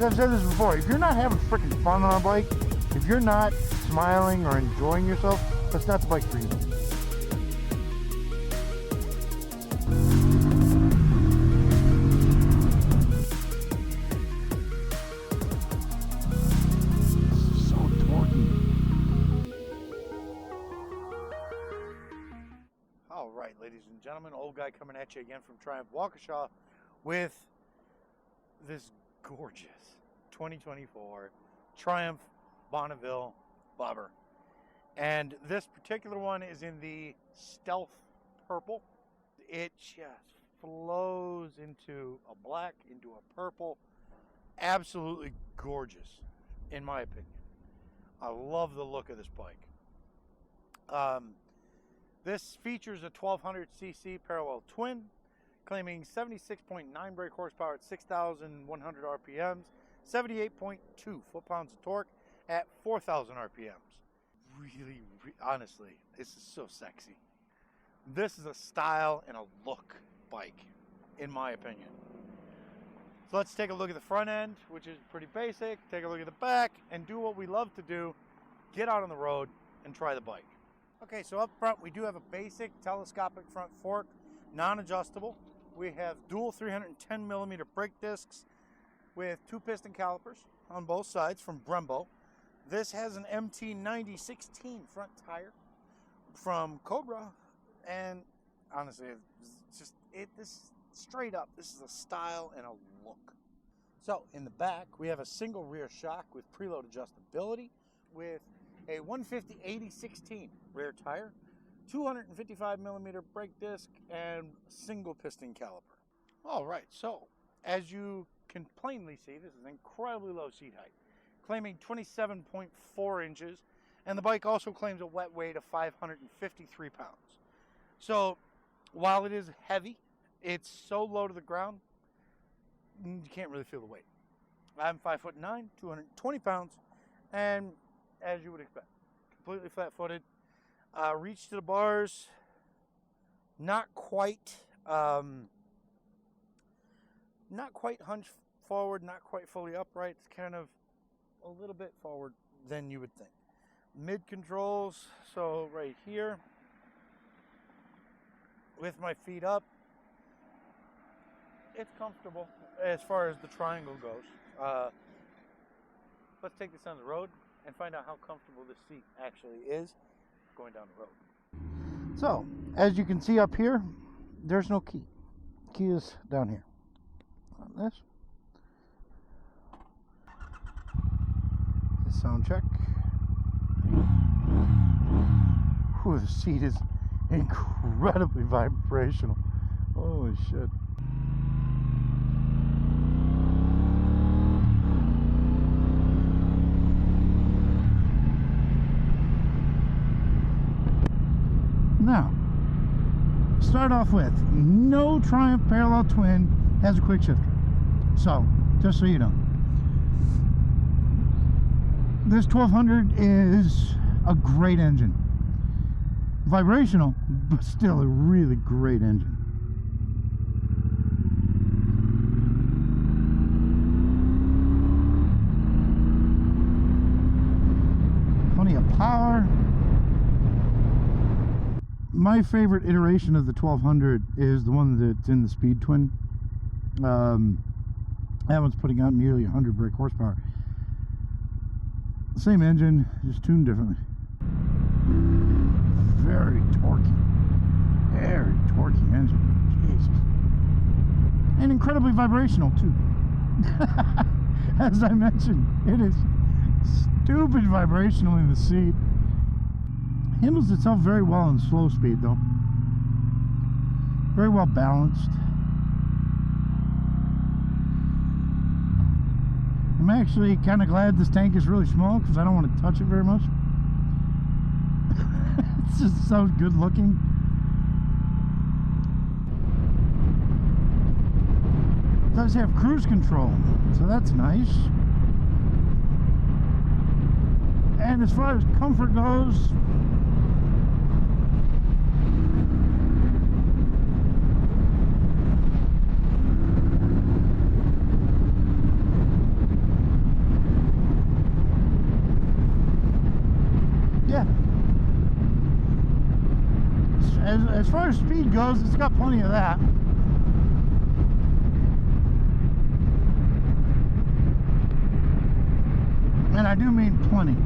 I've said this before, if you're not having freaking fun on a bike, if you're not smiling or enjoying yourself, that's not the bike for you. So torquey. All right, ladies and gentlemen, old guy coming at you again from Triumph Waukesha with this gorgeous 2024 Triumph Bonneville Bobber. And this particular one is in the stealth purple. It just flows into a black, into a purple. Absolutely gorgeous, in my opinion. I love the look of this bike. This features a 1200cc parallel twin, claiming 76.9 brake horsepower at 6,100 RPMs, 78.2 foot-pounds of torque at 4,000 RPMs. Really, honestly, this is so sexy. This is a style and a look bike, in my opinion. So let's take a look at the front end, which is pretty basic. Take a look at the back and do what we love to do. Get out on the road and try the bike. Okay, so up front, we do have a basic telescopic front fork, non-adjustable. We have dual 310 millimeter brake discs with 2 piston calipers on both sides from Brembo. This has an MT9016 front tire from Cobra, and honestly, it's just this straight up. This is a style and a look. So in the back, we have a single rear shock with preload adjustability with a 150/80/16 rear tire, 255 millimeter brake disc, and single piston caliper. All right, so as you can plainly see, this is incredibly low seat height, claiming 27.4 inches, and the bike also claims a wet weight of 553 pounds. So while it is heavy, it's so low to the ground, you can't really feel the weight. I'm 5'9", 220 pounds, and as you would expect, completely flat-footed. Reach to the bars, not quite hunched forward, not quite fully upright. It's kind of a little bit forward than you would think. Mid controls, so right here, with my feet up, it's comfortable as far as the triangle goes. Let's take this on the road and find out how comfortable this seat actually is going down the road. So, as you can see up here, there's no key. Key is down here. On this. Sound check. Whew, the seat is incredibly vibrational. Holy shit. Now, start off with, no Triumph parallel twin has a quick shifter. So, just so you know, this 1200 is a great engine. Vibrational, but still a really great engine. Plenty of power. My favorite iteration of the 1200 is the one that's in the Speed Twin. That one's putting out nearly 100 brake horsepower. Same engine, just tuned differently. Very torquey engine. Jesus. And incredibly vibrational too. As I mentioned, it is stupid vibrational in the seat. Handles itself very well in slow speed though. Very well balanced. I'm actually kind of glad this tank is really small because I don't want to touch it very much. It's just so good looking. It does have cruise control, so that's nice. And as far as comfort goes, as far as speed goes, it's got plenty of that. And I do mean plenty.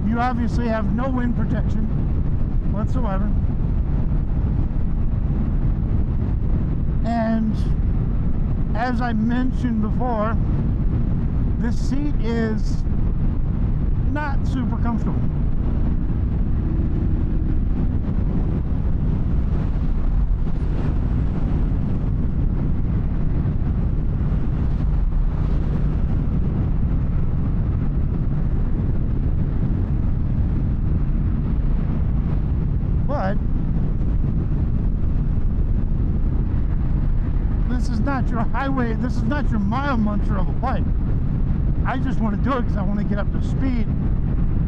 You obviously have no wind protection whatsoever. And as I mentioned before, this seat is not super comfortable. But this is not your highway, this is not your mile muncher of a bike. I just want to do it because I want to get up to speed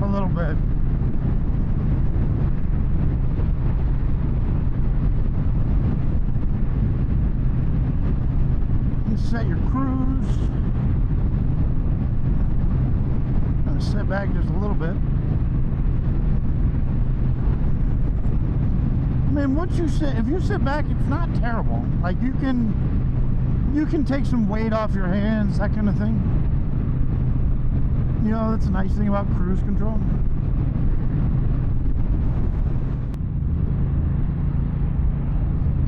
a little bit. You set your cruise. I'm going to set back just a little bit. I mean, once you sit, if you sit back, it's not terrible. Like you can take some weight off your hands, that kind of thing. You know, that's a nice thing about cruise control.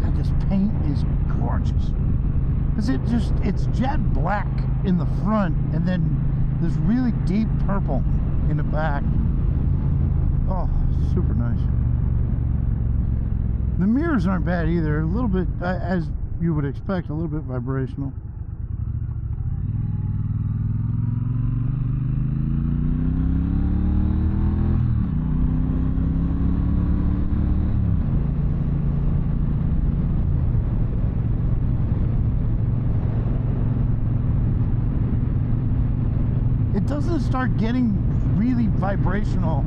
God, this paint is gorgeous. Because it's jet black in the front and then this really deep purple in the back. Oh, super nice. The mirrors aren't bad either. A little bit, as you would expect, a little bit vibrational. It doesn't start getting really vibrational.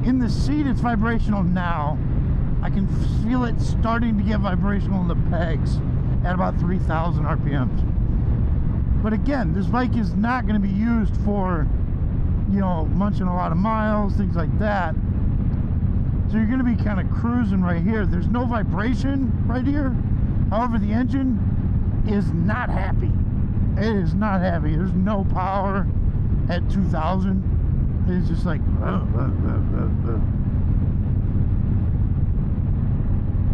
In the seat, it's vibrational now. I can feel it starting to get vibrational in the pegs at about 3,000 RPMs. But again, this bike is not going to be used for, you know, munching a lot of miles, things like that. So you're going to be kind of cruising right here. There's no vibration right here. However, the engine is not happy. It is not happy. There's no power at 2,000. It's just like,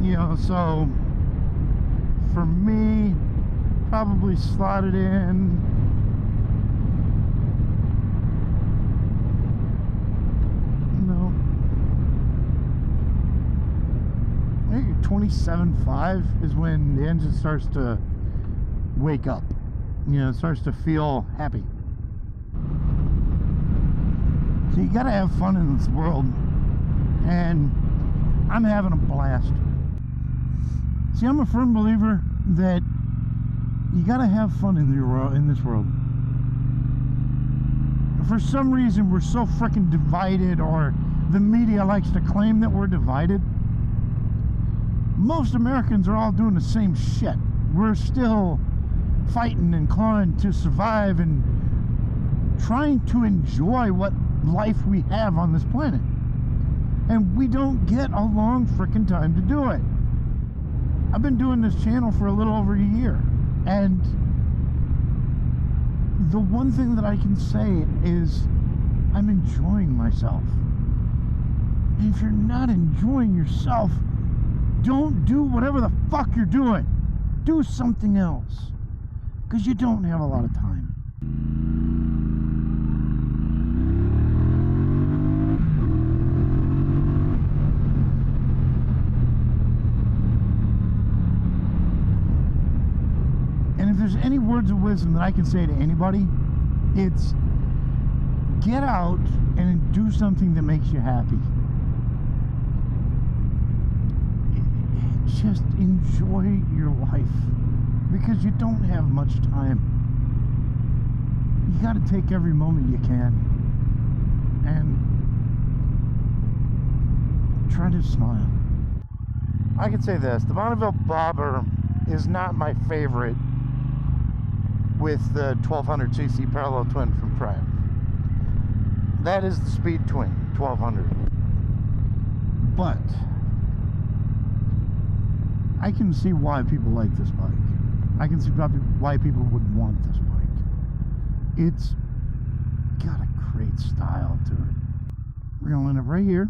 you know, so for me, probably slot it in. No. I think 27.5 is when the engine starts to wake up. You know, it starts to feel happy. So you gotta have fun in this world, and I'm having a blast. See, I'm a firm believer that you gotta have fun in this world. For some reason, we're so freaking divided, or the media likes to claim that we're divided. Most Americans are all doing the same shit. We're still fighting and clawing to survive and trying to enjoy what life we have on this planet, and we don't get a long freaking time to do it. I've been doing this channel for a little over a year, and the one thing that I can say is I'm enjoying myself. And if you're not enjoying yourself, don't do whatever the fuck you're doing. Do something else, because you don't have a lot of time. And if there's any words of wisdom that I can say to anybody, it's get out and do something that makes you happy. Just enjoy your life, because you don't have much time. You got to take every moment you can and try to smile. I can say this, the Bonneville Bobber is not my favorite with the 1200cc parallel twin from Triumph. That is the Speed Twin 1200. But I can see why people like this bike. I can see why people would want this bike. It's got a great style to it. We're gonna line up right here.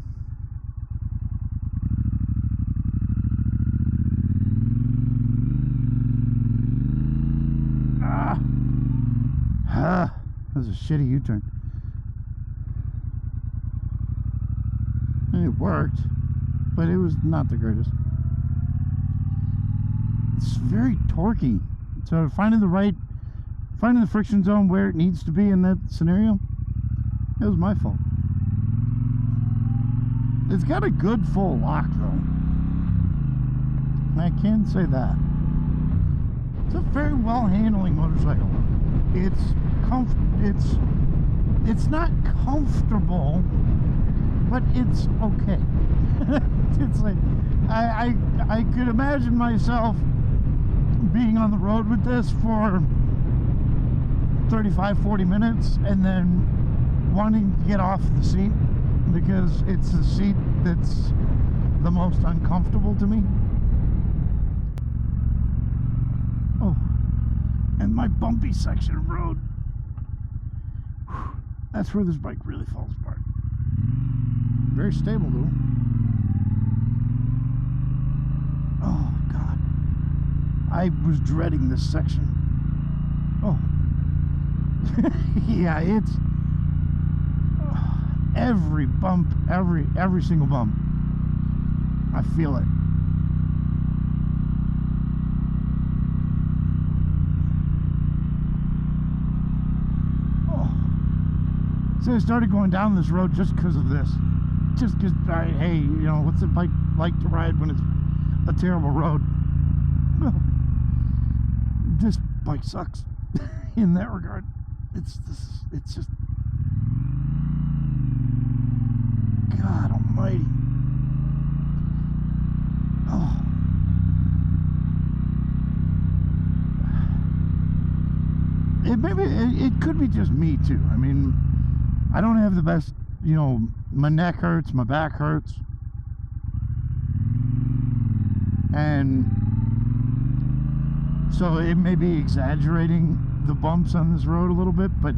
That was a shitty U-turn. And it worked, but it was not the greatest. It's very torquey. So finding the friction zone where it needs to be in that scenario, it was my fault. It's got a good full lock though. I can say that. It's a very well handling motorcycle. It's not comfortable, but it's okay. It's like I could imagine myself being on the road with this for 35-40 minutes and then wanting to get off the seat because it's the seat that's the most uncomfortable to me. Oh, and my bumpy section of road. That's where this bike really falls apart. Very stable though. Oh God, I was dreading this section. Oh, yeah, it's every bump, every single bump. I feel it. So I started going down this road just because of this. Just because, hey, you know, what's it like to ride when it's a terrible road? Well, this bike sucks in that regard. It's just, God almighty. Oh. It could be just me too. I mean, I don't have the best, you know, my neck hurts, my back hurts. And so it may be exaggerating the bumps on this road a little bit, but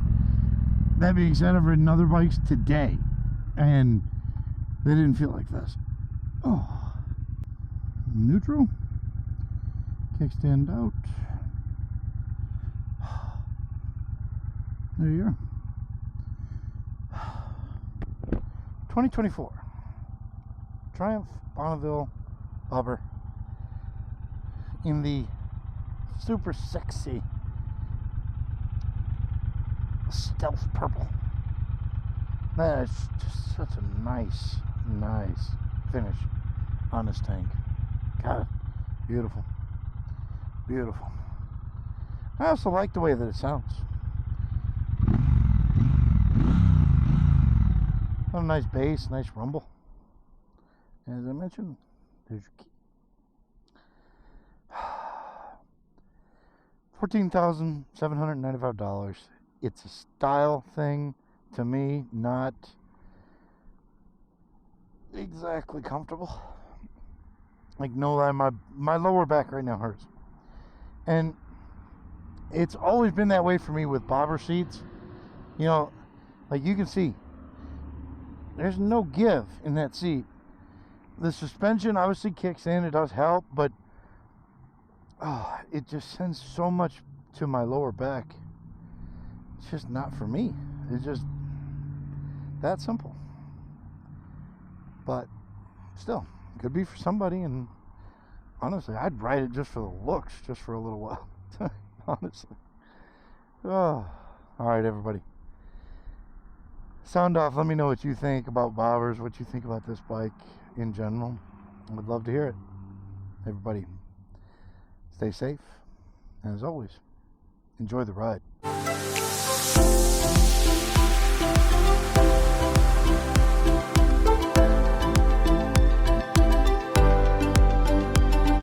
that being said, I've ridden other bikes today and they didn't feel like this. Oh. Neutral. Kickstand out. There you are. 2024 Triumph Bonneville Bobber in the super sexy stealth purple. That is just such a nice finish on this tank. God, beautiful, beautiful. I also like the way that it sounds. A nice bass, nice rumble. And as I mentioned, there's your key. $14,795. It's a style thing to me, not exactly comfortable. Like, no lie, my lower back right now hurts. And it's always been that way for me with bobber seats. You know, like you can see, there's no give in that seat. The suspension obviously kicks in, it does help, but it just sends so much to my lower back. It's just not for me. It's just that simple. But still, could be for somebody, and honestly, I'd ride it just for the looks, just for a little while. Honestly. Oh, alright everybody. Sound off, let me know what you think about bobbers, what you think about this bike in general. I would love to hear it. Everybody, stay safe, and as always, enjoy the ride.